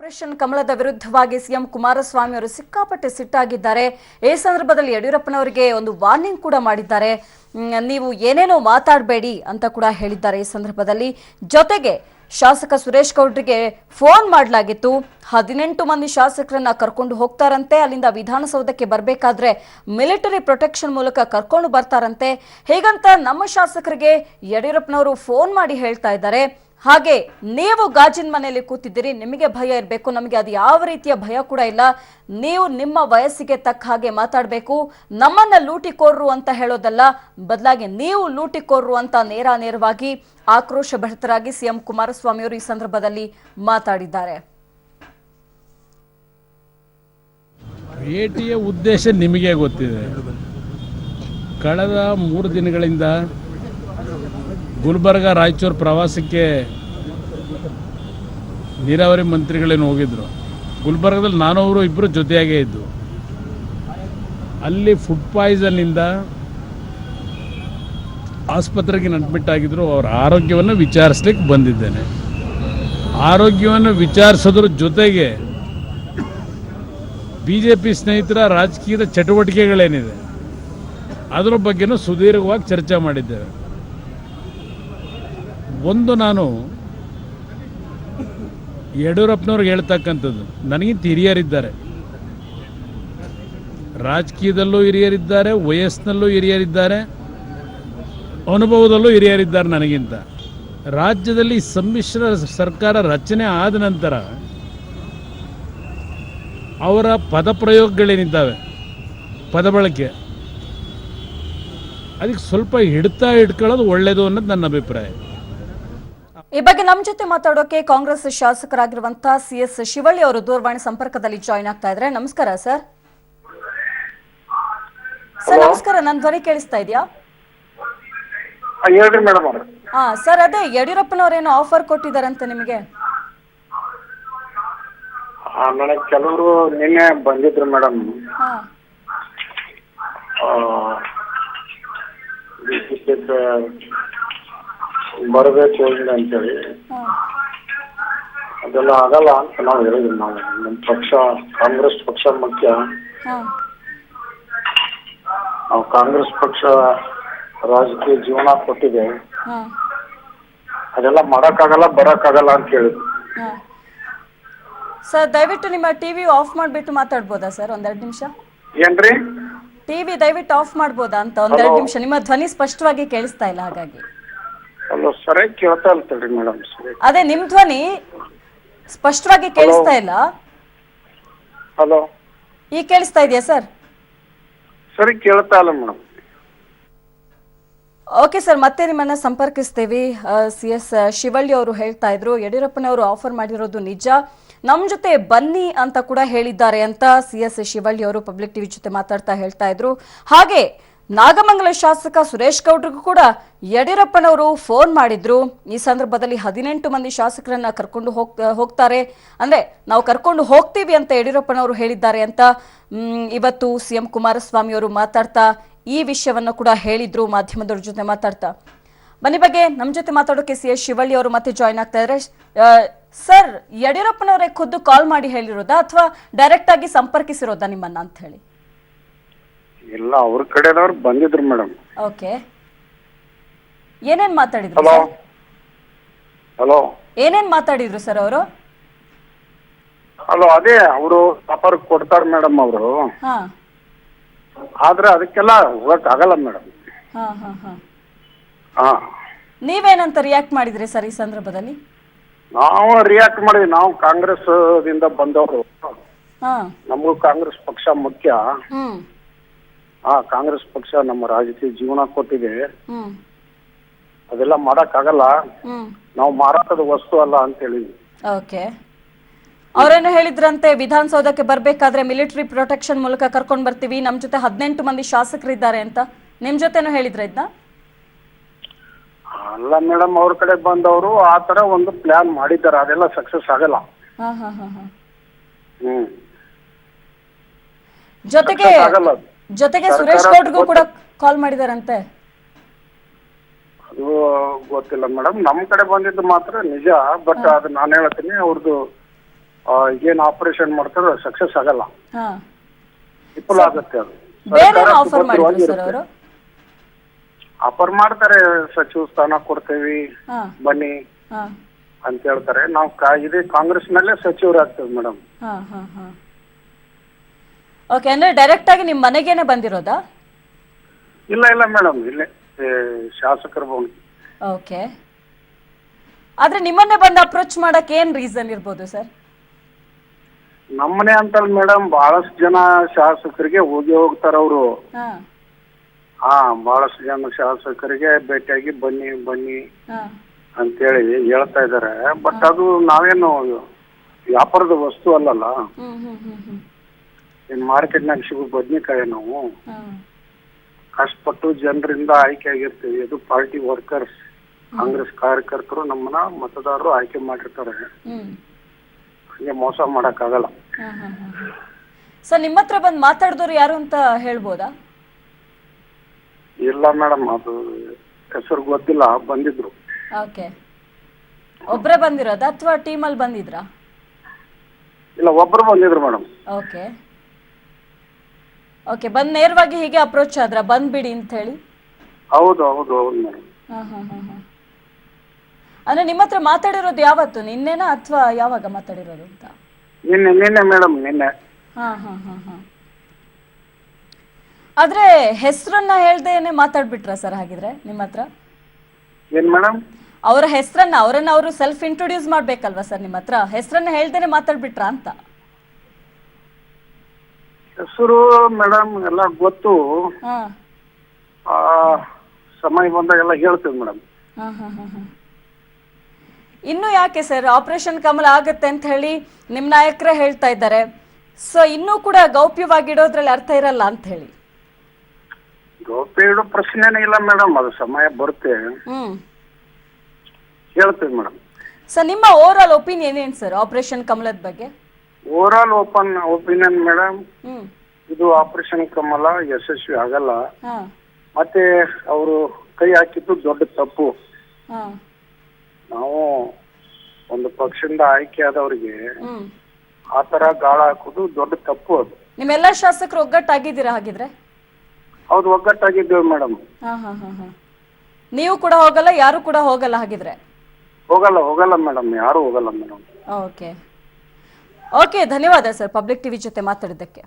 Operation ಕಮಲದ ವಿರುದ್ಧವಾಗಿ CM Kumaraswamy ಅವರು ಸಿಕ್ಕಾಪಟ್ಟೆ ಸಿಟ್ಟಾಗಿದ್ದಾರೆ. ಈ ಸಂದರ್ಭದಲ್ಲಿ ಯಡಿಯೂರಪ್ಪನವರಿಗೆ ಒಂದು ವಾರ್ನಿಂಗ್ ಕೂಡ ಮಾಡಿದ್ದಾರೆ. ನೀವು ಏನೇನೋ ಮಾತಾಡಬೇಡಿ ಅಂತ ಕೂಡ ಹೇಳಿದ್ದಾರೆ. ಈ ಸಂದರ್ಭದಲ್ಲಿ ಜೊತೆಗೆ ಶಾಸಕ ಸುರೇಶ್ ಗೌಡ್ರಿಗೆ ಫೋನ್ ಮಾಡಲಾಗಿತ್ತು. 18 ಮಂದಿ ಶಾಸಕರನ್ನ ಕರ್ಕೊಂಡು ಹೋಗ್ತಾರಂತೆ. ಅಲ್ಲಿಂದ ವಿಧಾನಸೌಧಕ್ಕೆ ಬರಬೇಕಾದ್ರೆ ಮಿಲಿಟರಿ ಪ್ರೊಟೆಕ್ಷನ್ ಮೂಲಕ ಕರ್ಕೊಂಡು ಬರ್ತಾರಂತೆ. ಹೀಗಂತ ನಮ್ಮ ಶಾಸಕರಿಗೆ ಯಡಿಯೂರಪ್ಪನವರು ಫೋನ್ ಮಾಡಿ ಹೇಳ್ತಾ ಇದ್ದಾರೆ. ಹಾಗೆ ನೀವು ಗಾಜಿನ ಮನೆಯಲ್ಲಿ ಕೂತಿದ್ದೀರಿ, ನಿಮಗೆ ಭಯ ಇರಬೇಕು, ನಮಗೆ ಅದು ಯಾವ ರೀತಿಯ ಭಯ ಕೂಡ ಇಲ್ಲ. ನೀವು ನಿಮ್ಮ ವಯಸ್ಸಿಗೆ ತಕ್ಕ ಹಾಗೆ ಮಾತಾಡಬೇಕು. ನಮ್ಮನ್ನ ಲೂಟಿಕೋರ್ರು ಅಂತ ಹೇಳೋದಲ್ಲ, ಬದಲಾಗಿ ನೀವು ಲೂಟಿಕೋರ್ರು ಅಂತ ನೇರವಾಗಿ ಆಕ್ರೋಶ ಭರಿತರಾಗಿ ಸಿಎಂ ಕುಮಾರಸ್ವಾಮಿ ಅವರು ಈ ಸಂದರ್ಭದಲ್ಲಿ ಮಾತಾಡಿದ್ದಾರೆ. ಭೇಟಿಯ ಉದ್ದೇಶ ನಿಮಗೆ ಗೊತ್ತಿದೆ. ಕಳೆದ 3 ದಿನಗಳಿಂದ ಗುಲ್ಬರ್ಗ ರಾಯಚೂರು ಪ್ರವಾಸಕ್ಕೆ ನೀರಾವರಿ ಮಂತ್ರಿಗಳೇನು ಹೋಗಿದ್ರು. ಗುಲ್ಬರ್ಗದಲ್ಲಿ ನಾನವರು ಇಬ್ಬರು ಜೊತೆಯಾಗೇ ಇದ್ದು, ಅಲ್ಲಿ ಫುಡ್ ಪಾಯ್ಸನ್ನಿಂದ ಆಸ್ಪತ್ರೆಗೆ ಅಡ್ಮಿಟ್ ಆಗಿದ್ರು. ಅವರ ಆರೋಗ್ಯವನ್ನು ವಿಚಾರಿಸ್ಲಿಕ್ಕೆ ಬಂದಿದ್ದೇನೆ. ಆರೋಗ್ಯವನ್ನು ವಿಚಾರಿಸೋದ್ರ ಜೊತೆಗೆ BJP ಸ್ನೇಹಿತರ ರಾಜಕೀಯದ ಚಟುವಟಿಕೆಗಳೇನಿದೆ ಅದರ ಬಗ್ಗೆನೂ ಸುದೀರ್ಘವಾಗಿ ಚರ್ಚೆ ಮಾಡಿದ್ದೇವೆ. ಒಂದು, ನಾನು ಯಡಿಯೂರಪ್ಪನವ್ರಿಗೆ ಹೇಳ್ತಕ್ಕಂಥದ್ದು, ನನಗಿಂತ ಹಿರಿಯರಿದ್ದಾರೆ, ರಾಜಕೀಯದಲ್ಲೂ ಹಿರಿಯರಿದ್ದಾರೆ, ವಯಸ್ಸಿನಲ್ಲೂ ಹಿರಿಯರಿದ್ದಾರೆ, ಅನುಭವದಲ್ಲೂ ಹಿರಿಯರಿದ್ದಾರೆ ನನಗಿಂತ. ರಾಜ್ಯದಲ್ಲಿ ಸಮ್ಮಿಶ್ರ ಸರ್ಕಾರ ರಚನೆ ಆದ ನಂತರ ಅವರ ಪದಪ್ರಯೋಗಗಳೇನಿದ್ದಾವೆ, ಪದ ಬಳಕೆ, ಅದಕ್ಕೆ ಸ್ವಲ್ಪ ಹಿಡ್ಕೊಳ್ಳೋದು ಒಳ್ಳೆಯದು ಅನ್ನೋದು ನನ್ನ ಅಭಿಪ್ರಾಯ. ಈ ಬಗ್ಗೆ ನಮ್ಮ ಜೊತೆ ಮಾತಾಡೋಕೆ ಕಾಂಗ್ರೆಸ್ ಶಾಸಕರಾಗಿರುವಂತಹ CS ಶಿವಳ್ಳಿ ಅವರು ದೂರವಾಣಿ ಸಂಪರ್ಕದಲ್ಲಿ ಜಾಯಿನ್ ಆಗ್ತಾ ಇದ್ದಾರೆ. ನಮಸ್ಕಾರ ಸರ್. ನಮಸ್ಕಾರ, ನನ್ನ ಧ್ವನಿ ಕೇಳಿಸ್ತಾ ಇದೆಯಾ? ಹೇಳ್ರಿ ಮೇಡಮ್ ಅವ್ರೆ. ಸರ್, ಅದೇ ಯಡಿಯೂರಪ್ಪನವರೇನೋ ಆಫರ್ ಕೊಟ್ಟಿದ್ದಾರಂತೆ ನಿಮಗೆ? ನನಗೆ ಕೆಲವರು ನಿನ್ನೆ ಬಂದಿದ್ರು ಮೇಡಮ್. ಬರಬೇಕು ಅಂತೇಳಿ. ಅದೆಲ್ಲ ಆಗಲ್ಲ ಅಂತ ನಾವು ಹೇಳಿದ್ವಿ. ನಾವು ನಮ್ಮ ಪಕ್ಷ ಕಾಂಗ್ರೆಸ್ ಪಕ್ಷ ಮುಖ್ಯ. ನಾವು ಕಾಂಗ್ರೆಸ್ ಪಕ್ಷ ರಾಜಕೀಯ ಜೀವನ ಕೊಟ್ಟಿದೆ. ಅದೆಲ್ಲ ಮಾಡಕ್ಕಾಗಲ್ಲ, ಬರಕ್ಕಾಗಲ್ಲ ಅಂತ ಹೇಳಿದ್ವಿ. ಸರ್, ದಯವಿಟ್ಟು ನಿಮ್ಮ ಟಿವಿ ಆಫ್ ಮಾಡಿಬಿಟ್ಟು ಮಾತಾಡ್ಬೋದಾ ಸರ್? 1-2 ನಿಮಿಷ. ಏನ್ರಿ? ಟಿವಿ ದಯವಿಟ್ಟು ಆಫ್ ಮಾಡ್ಬೋದಾ ಅಂತ 1-2 ನಿಮಿಷ? ನಿಮ್ಮ ಧ್ವನಿ ಸ್ಪಷ್ಟವಾಗಿ ಕೇಳಿಸ್ತಾ ಇಲ್ಲ, ಹಾಗಾಗಿ. ಹಲೋ, ಸರಿಯಾಗಿ ಕೇಳ್ತಾ ಇಲ್ತಲ್ರಿ ಮೇಡಮ್. ಅದೇ ನಿಮ್ ಧ್ವನಿ ಸ್ಪಷ್ಟವಾಗಿ ಕೇಳಿಸ್ತಾ ಇಲ್ಲ. ಹಲೋ, ಈಗ ಕೇಳಿಸ್ತಾ ಇದೆಯಾ ಸರ್? ಸರಿ ಕೇಳ್ತಾ ಇಲ್ಲ ಮೇಡಮ್. ಓಕೆ ಸರ್, ಮತ್ತೆ ನಿಮ್ಮನ್ನ ಸಂಪರ್ಕಿಸ್ತೇವೆ. CS ಶಿವಳ್ಳಿ ಅವರು ಹೇಳ್ತಾ ಇದ್ರು, ಯಡಿಯೂರಪ್ಪನವರು ಆಫರ್ ಮಾಡಿರೋದು ನಿಜ, ನಮ್ಮ ಜೊತೆ ಬನ್ನಿ ಅಂತ ಕೂಡ ಹೇಳಿದ್ದಾರೆ ಅಂತ CS ಶಿವಳ್ಳಿ ಅವರು ಪಬ್ಲಿಕ್ ಟಿವಿ ಜೊತೆ ಮಾತಾಡ್ತಾ ಹೇಳ್ತಾ ಇದ್ರು. ಹಾಗೆ ನಾಗಮಂಗಲ ಶಾಸಕ ಸುರೇಶ್ ಗೌಡ್ರಿಗೂ ಕೂಡ ಯಡಿಯೂರಪ್ಪನವರು ಫೋನ್ ಮಾಡಿದ್ರು. ಈ ಸಂದರ್ಭದಲ್ಲಿ 18 ಮಂದಿ ಶಾಸಕರನ್ನ ಕರ್ಕೊಂಡು ಹೋಗ್ತಾರೆ, ಅಂದ್ರೆ ನಾವು ಕರ್ಕೊಂಡು ಹೋಗ್ತೀವಿ ಅಂತ ಯಡಿಯೂರಪ್ಪನವರು ಹೇಳಿದ್ದಾರೆ ಅಂತ ಇವತ್ತು CM ಕುಮಾರಸ್ವಾಮಿ ಅವರು ಮಾತಾಡ್ತಾ ಈ ವಿಷಯವನ್ನು ಕೂಡ ಹೇಳಿದ್ರು ಮಾಧ್ಯಮದವ್ರ ಜೊತೆ ಮಾತಾಡ್ತಾ. ಬನ್ನಿ, ಬಗ್ಗೆ ನಮ್ಮ ಜೊತೆ ಮಾತಾಡೋಕೆ CS ಶಿವಳ್ಳಿ ಅವರು ಮತ್ತೆ ಜಾಯಿನ್ ಆಗ್ತಾ ಇದ್ದಾರೆ. ಸರ್, ಯಡಿಯೂರಪ್ಪನವರೇ ಖುದ್ದು ಕಾಲ್ ಮಾಡಿ ಹೇಳಿರೋದಾ ಅಥವಾ ಡೈರೆಕ್ಟ್ ಆಗಿ ಸಂಪರ್ಕಿಸಿರೋದಾ ನಿಮ್ಮನ್ನ ಅಂತ ಹೇಳಿ? ಇಲ್ಲ, ಅವ್ರ ಕಡೆದವ್ರು ಬಂದಿದ್ರು ಮೇಡಮ್. ಓಕೆ, ಏನೇನ್ ಮಾತಾಡಿದ್ರು? ಹಲೋ ಹಲೋ ಏನೇನ್ ಮಾತಾಡಿದ್ರು ಸರ್ ಅವರು? ಹಲೋ, ಅದೇ ಅವರು ಆಫರ್ ಕೊಡ್ತಾರ ಮೇಡಮ್ ಅವರು. ಹಾ ಆದ್ರೆ ಅದಕ್ಕೆಲ್ಲ ಹೋಗಕ್ ಆಗಲ್ಲ ಮೇಡಮ್. ಹಾ ಹಾ ಹಾ ಹಾ, ನೀವೇನಂತ ರಿಯಾಕ್ಟ್ ಮಾಡಿದ್ರಿ ಸರ್ ಈ ಸಂದರ್ಭದಲ್ಲಿ? ನಾವು ರಿಯಾಕ್ಟ್ ಮಾಡಿದ್ವಿ. ನಾವು ಕಾಂಗ್ರೆಸ್ ದಿಂದ ಬಂದವರು, ಹಾ, ನಮಗೂ ಕಾಂಗ್ರೆಸ್ ಪಕ್ಷ ಮುಖ್ಯ. ಕಾಂಗ್ರೆಸ್ ಪಕ್ಷ ನಮ್ಮ ರಾಜಕೀಯ ಜೀವನ ಕೊಟ್ಟಿದೆ. ಅದೆಲ್ಲ ಮಾಡಕ್ ಆಗಲ್ಲ, ನಾವು ಮಾರಾಟದ ವಸ್ತು ಅಲ್ಲ ಅಂತ ಹೇಳಿದ್ವಿ. ಓಕೆ, ಅವರೇನು ಹೇಳಿದ್ರಂತೆ, ವಿಧಾನಸೌಧಕ್ಕೆ ಬರ್ಬೇಕಾದ್ರೆ ಮಿಲಿಟರಿ ಪ್ರೊಟೆಕ್ಷನ್ ಮೂಲಕ ಕರ್ಕೊಂಡ್ ಬರ್ತೀವಿ, ನಮ್ ಜೊತೆ 18 ಮಂದಿ ಶಾಸಕರಿದ್ದಾರೆ ಅಂತ. ನಿಮ್ ಜೊತೆನೂ ಹೇಳಿದ್ರ ಇದನ್ನ? ಅಲ್ಲ ಮೇಡಮ್, ಅವ್ರ ಕಡೆ ಬಂದವರು ಆ ತರ ಒಂದು ಪ್ಲಾನ್ ಮಾಡಿದ್ದಾರೆ. ಅದೆಲ್ಲ ಸಕ್ಸಸ್ ಆಗಲ್ಲ. ಜೊತೆಗೆ ಸುರೇಶ್ ಗೌಡ್ರಿಗೂ ಕೂಡ ಕಾಲ್ ಮಾಡಿದಾರಂತೆ. ಅದು ಗೊತ್ತಿಲ್ಲ ಮೇಡಮ್. ನಮ್ಮ ಕಡೆ ಬಂದಿದ್ದು ಮಾತ್ರ ನಿಜ. ಬಟ್ ಅದು ನಾನು ಹೇಳ್ತೀನಿ, ಅವ್ರದ್ದು ಏನು ಆಪರೇಷನ್ ಮಾಡ್ತಾರೋ ಸಕ್ಸಸ್ ಆಗಲ್ಲ, ಹಾ ವಿಫಲ ಆಗುತ್ತೆ ಅದು. ಬೇರೆ ಸರ್ಕಾರ ಆಫರ್ ಮಾಡಿದ್ರು ಸರ್ ಸುಭದ್ರವಾಗಿರುತ್ತೆ. ಅವರು. ಆಫರ್ ಮಾಡ್ತಾರೆ, ಸಚಿವ ಸ್ಥಾನ ಕೊಡ್ತೇವಿ ಹಾ ಬನ್ನಿ ಹಾ ಅಂತ ಹೇಳ್ತಾರೆ. ನಾವು ಇದೇ ಕಾಂಗ್ರೆಸ್ನಲ್ಲೇ ಸಚಿವರಾಗ್ತೇವೆ ಮೇಡಮ್. ಹಾ ಹಾ ಹಾ ಓಕೆ, ಅಂದ್ರೆ ಡೈರೆಕ್ಟ್ ಆಗಿ ನಿಮ್ಮ ಮನೆಗೇನೆ ಬಂದಿರೋದಾ? ಇಲ್ಲ ಇಲ್ಲ ಮೇಡಮ್, ಇಲ್ಲೇ ಶಾಸಕರ ಭವನ. ಓಕೆ, ಆದ್ರೆ ನಿಮ್ಮನ್ನೇ ಬಂದು ಅಪ್ರೋಚ್ ಮಾಡಕ್ ಏನ್ ರೀಸನ್ ಇರ್ಬೋದು ಸರ್? ನಮ್ಮನೆ ಅಂತಲ್ಲ ಮೇಡಮ್, ಬಹಳಷ್ಟು ಜನ ಶಾಸಕರಿಗೆ ಹೋಗ್ತಾರ ಅವರು. ಹಾ ಹಾ, ಬಹಳಷ್ಟು ಜನ ಶಾಸಕರಿಗೆ ಭೇಟಿಯಾಗಿ ಬನ್ನಿ ಬನ್ನಿ ಹಾ ಅಂತೇಳಿ ಹೇಳ್ತಾ ಇದಾರೆ. ಬಟ್ ಅದು ನಾವೇನು ವ್ಯಾಪಾರದ ವಸ್ತು ಅಲ್ಲಲ್ಲ. ಹ್ಮ್ ಹ್ಮ್ ಹ್ಮ್ ಹ್ಮ್ ಇನ್ ಮಾರ್ಕೆಟ್ನಾಗ ಸಿಗೋ ಬದ್ನಿಕಾಯಿ ನಾವು ಹಾ ಕಷ್ಟಪಟ್ಟು ಜನರಿಂದ ಆಯ್ಕೆ ಆಗಿರ್ತೀವಿ. ಇದು ಪಾರ್ಟಿ ವರ್ಕರ್ಸ್, ಕಾಂಗ್ರೆಸ್ ಕಾರ್ಯಕರ್ತರು ನಮ್ಮನ್ನ ಮತದಾರರು ಆಯ್ಕೆ ಮಾಡಿರ್ತಾರೆ. ಹ್ಮ್ ಹಂಗೆ ಮೋಸ ಮಾಡಕ್ಕಾಗಲ್ಲ. ಹಾ ಹಾ ಹಾ ಸರ್, ನಿಮ್ಮ ಹತ್ರ ಬಂದು ಮಾತಾಡಿದವ್ರು ಯಾರು ಅಂತ ಹೇಳ್ಬೋದಾ? ಇಲ್ಲ ಮೇಡಮ್, ಅದು ಹೆಸರು ಗೊತ್ತಿಲ್ಲ, ಬಂದಿದ್ರು. ಓಕೆ, ಒಬ್ರೇ ಬಂದಿರೋದಾ ಅಥವಾ ಟೀಮಲ್ಲಿ ಬಂದಿದ್ರಾ? ಇಲ್ಲ, ಒಬ್ರು ಬಂದಿದ್ರು ಮೇಡಮ್. ಓಕೆ ಓಕೆ, ಬಂದು ನೇರವಾಗಿ ಹೀಗೆ ಅಪ್ರೋಚ್ ಆದ್ರ ಬಂದ್ಬಿಡಿ ಅಂತ ಹೇಳಿ? ಹೌದು ಹೌದು ಹೌದು ಮೇಡಮ್. ಹಾ ಹಾ ಹಾ ಹಾ ಅಂದ್ರೆ ನಿಮ್ಮ ಹತ್ರ ಮಾತಾಡಿರೋದು ಯಾವತ್ತು, ನಿನ್ನೆನಾ ಅಥವಾ ಯಾವಾಗ ಮಾತಾಡಿರೋದು ಅಂತ? ನಿನ್ನೆ ಮೇಡಮ್, ನಿನ್ನೆ. ಹಾ ಹಾ ಹಾ ಹಾ ಆದ್ರೆ ಹೆಸರನ್ನ ಹೇಳ್ದೇನೆ ಮಾತಾಡ್ಬಿಟ್ರಾ ಸರ್ ಹಾಗಿದ್ರೆ ನಿಮ್ಮ ಹತ್ರ? ಏನ್ ಮೇಡಮ್? ಅವರ ಹೆಸರನ್ನ ಅವರು ಸೆಲ್ಫ್ ಇಂಟ್ರೊಡ್ಯೂಸ್ ಮಾಡ್ಬೇಕಲ್ವಾ ಸರ್? ನಿಮ್ಮ ಹತ್ರ ಹೆಸರನ್ನ ಹೇಳ್ದೇನೆ ಮಾತಾಡ್ಬಿಟ್ರಾ ಅಂತ? ಹೆಸರು ಮೇಡಮ್ ಎಲ್ಲ ಗೊತ್ತು. ಹಾ ಆ, ಸಮಯ ಬಂದಾಗೆಲ್ಲ ಹೇಳ್ತೇವೆ ಮೇಡಮ್. ಹಾ ಹಾ ಹಾ ಹಾ ಇನ್ನು ಯಾಕೆ ಸರ್ ಆಪರೇಷನ್ ಕಮಲ ಆಗತ್ತೆ ಅಂತ ಹೇಳಿ ನಿಮ್ಮ ನಾಯಕರೇ ಹೇಳ್ತಾ ಇದ್ದಾರೆ. ಸೊ ಇನ್ನೂ ಕೂಡ ಗೌಪ್ಯವಾಗಿಡೋದ್ರಲ್ಲಿ ಅರ್ಥ ಇರಲ್ಲ ಅಂತ ಹೇಳಿ. ಗೌಪ್ಯ ಇಡೋ ಪ್ರಶ್ನೆನೇ ಇಲ್ಲ ಮೇಡಮ್, ಅದು ಸಮಯ ಬರುತ್ತೆ ಹ್ಮ್ ಹೇಳ್ತೇವೆ ಮೇಡಮ್. ಸರ್, ನಿಮ್ಮ ಓವರ್ ಆಲ್ ಒಪಿನಿಯನ್ ಏನ್ ಸರ್ ಆಪರೇಷನ್ ಕಮಲದ ಬಗ್ಗೆ? ಓವರ್ ಆಲ್ ಒಪಿನಿಯನ್ ಮೇಡಮ್, ಹ್ಮ್ ಇದು ಆಪರೇಷನ್ ಕಮಲ ಯಶಸ್ವಿ ಆಗಲ್ಲ. ಹಾ ಮತ್ತೆ ಅವರು ಕೈ ಹಾಕಿದ್ದು ದೊಡ್ಡ ತಪ್ಪು. ಹಾ ನಾವು ಒಂದು ಪಕ್ಷದಿಂದ ಆಯ್ಕೆ ಆದವರಿಗೆ ಹ್ಮ್ ಆ ತರ ಗಾಳ ಹಾಕೋದು ದೊಡ್ಡ ತಪ್ಪು. ಅದು ನಿಮ್ಮೆಲ್ಲ ಶಾಸಕರು ಒಗ್ಗಟ್ಟಾಗಿದ್ದೀರಾ ಹಾಗಿದ್ರೆ? ಹೌದು, ಒಗ್ಗಟ್ಟಾಗಿದ್ದೇವೆ ಮೇಡಮ್. ಹಾ ಹಾ ಹಾ ಹಾ ನೀವು ಕೂಡ ಹೋಗಲ್ಲ, ಯಾರು ಕೂಡ ಹೋಗಲ್ಲ ಹಾಗಿದ್ರೆ? ಹೋಗಲ್ಲ ಮೇಡಮ್, ಯಾರು ಹೋಗಲ್ಲ ಮೇಡಮ್. ಓಕೆ ಓಕೆ, ಧನ್ಯವಾದ ಸರ್ ಪಬ್ಲಿಕ್ ಟಿವಿ ಜೊತೆ ಮಾತಾಡಿದ್ದಕ್ಕೆ.